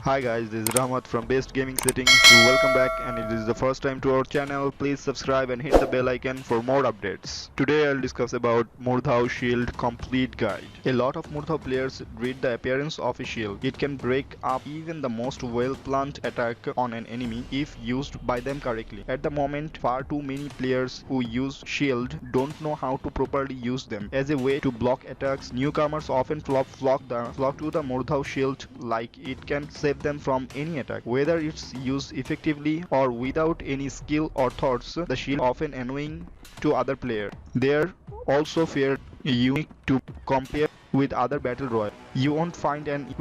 Hi guys, this is Rahmat from Best Gaming Settings. Welcome back, and if this is the first time to our channel, please subscribe and hit the bell icon for more updates. Today I'll discuss about Mordhau Shield Complete Guide. A lot of Mordhau players dread the appearance of a shield. It can break up even the most well-planned attack on an enemy if used by them correctly. At the moment, far too many players who use shield don't know how to properly use them. As a way to block attacks, newcomers often flock to the Mordhau shield like it can save them from any attack. Whether it's used effectively or without any skill or thoughts, the shield often annoying to other players. They're also fair unique to compare with other Battle Royale. You won't find an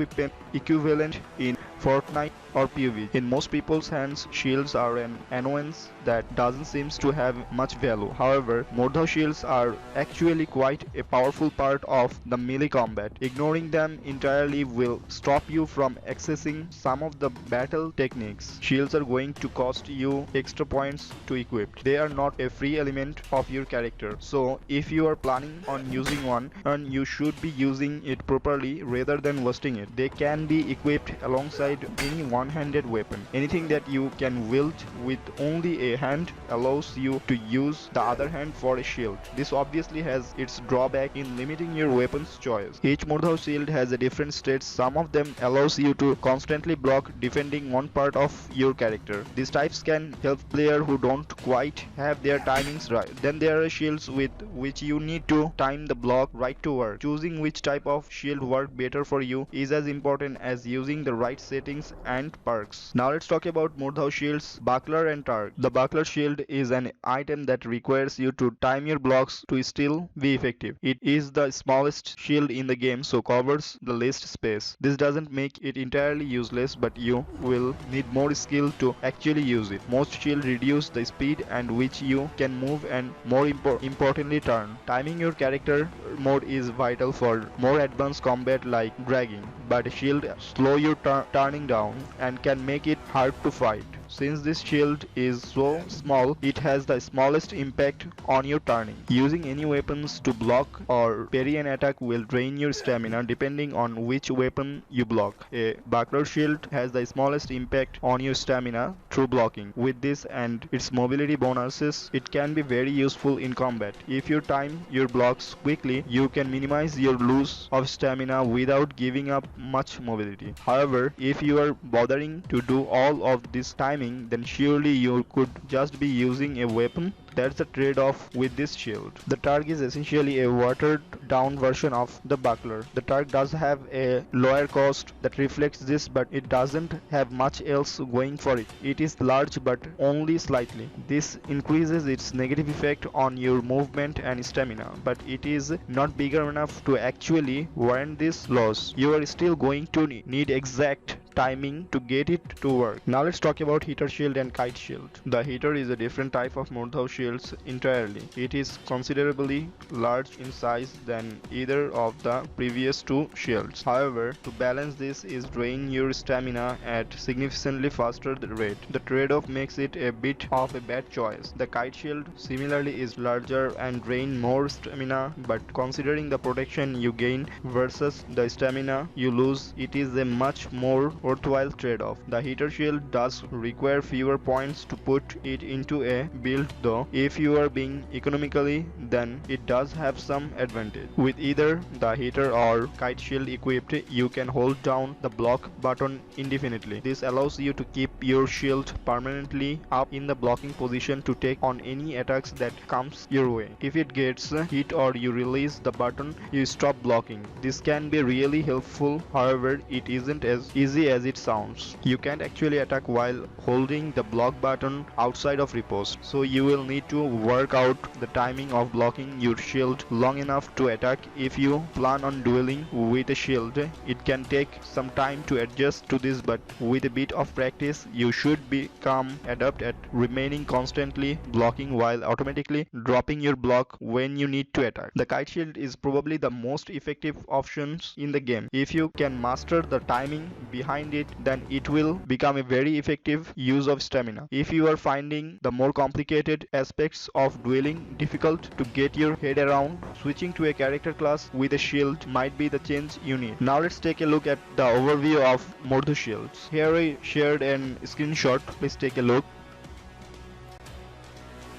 equivalent in Fortnite or PUBG. In most people's hands, shields are an annoyance that doesn't seem to have much value. However, Mordhau shields are actually quite a powerful part of the melee combat. Ignoring them entirely will stop you from accessing some of the battle techniques. Shields are going to cost you extra points to equip. They are not a free element of your character. So, if you are planning on using one, and you should be using it properly rather than wasting it. They can be equipped alongside any one-handed weapon. Anything that you can wield with only a hand allows you to use the other hand for a shield. This obviously has its drawback in limiting your weapon's choice. Each Mordhau shield has a different stats. Some of them allows you to constantly block defending one part of your character. These types can help players who don't quite have their timings right. Then there are shields with which you need to time the block right to work. Choosing which type of shield work better for you is as important as using the right settings and perks. Now let's talk about Mordhau shields, buckler and target. The buckler shield is an item that requires you to time your blocks to still be effective. It is the smallest shield in the game, so covers the least space. This doesn't make it entirely useless, but you will need more skill to actually use it. Most shields reduce the speed and which you can move and more importantly turn. Timing your character mode is vital for more advanced combat like dragging, but a shield slow your turning down and can make it hard to fight. Since this shield is so small, it has the smallest impact on your turning. Using any weapons to block or parry an attack will drain your stamina depending on which weapon you block. A buckler shield has the smallest impact on your stamina through blocking. With this and its mobility bonuses, it can be very useful in combat. If you time your blocks quickly, you can minimize your loss of stamina without giving up much mobility. However, if you are bothering to do all of this timing, then surely you could just be using a weapon. That's the trade-off with this shield. The Targ is essentially a watered-down version of the buckler. The Targ does have a lower cost that reflects this, but it doesn't have much else going for it. It is large but only slightly. This increases its negative effect on your movement and stamina, but it is not bigger enough to actually warrant this loss. You are still going to need exact timing to get it to work. Now let's talk about heater shield and kite shield. The heater is a different type of Mordhau shields entirely. It is considerably large in size than either of the previous two shields. However, to balance this is drain your stamina at significantly faster rate. The trade-off makes it a bit of a bad choice. The kite shield similarly is larger and drain more stamina, but considering the protection you gain versus the stamina you lose, it is a much more worthwhile trade-off. The heater shield does require fewer points to put it into a build though. If you are being economically, then it does have some advantage. With either the heater or kite shield equipped, you can hold down the block button indefinitely. This allows you to keep your shield permanently up in the blocking position to take on any attacks that comes your way. If it gets hit or you release the button, you stop blocking. This can be really helpful. However, it isn't as easy as it sounds. You can't actually attack while holding the block button outside of riposte, so you will need to work out the timing of blocking your shield long enough to attack. If you plan on dueling with a shield, it can take some time to adjust to this, but with a bit of practice you should become adept at remaining constantly blocking while automatically dropping your block when you need to attack. The kite shield is probably the most effective options in the game. If you can master the timing behind it, then it will become a very effective use of stamina. If you are finding the more complicated aspects of dueling difficult to get your head around, switching to a character class with a shield might be the change you need. Now let's take a look at the overview of Mordhau shields. Here I shared an screenshot. Please take a look.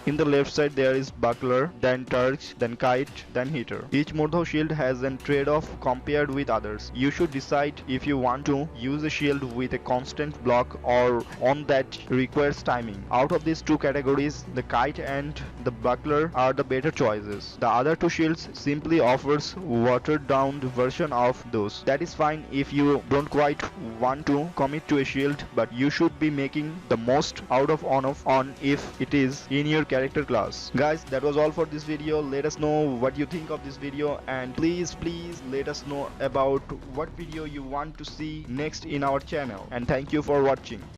In the left side there is buckler, then torch, then kite, then hitter. Each Mordhau shield has a trade-off compared with others. You should decide if you want to use a shield with a constant block or one that requires timing. Out of these two categories, the kite and the buckler are the better choices. The other two shields simply offers watered down version of those. That is fine if you don't quite want to commit to a shield, but you should be making the most out of on if it is in your character class. Guys, that was all for this video. Let us know what you think of this video, and please let us know about what video you want to see next in our channel, and thank you for watching.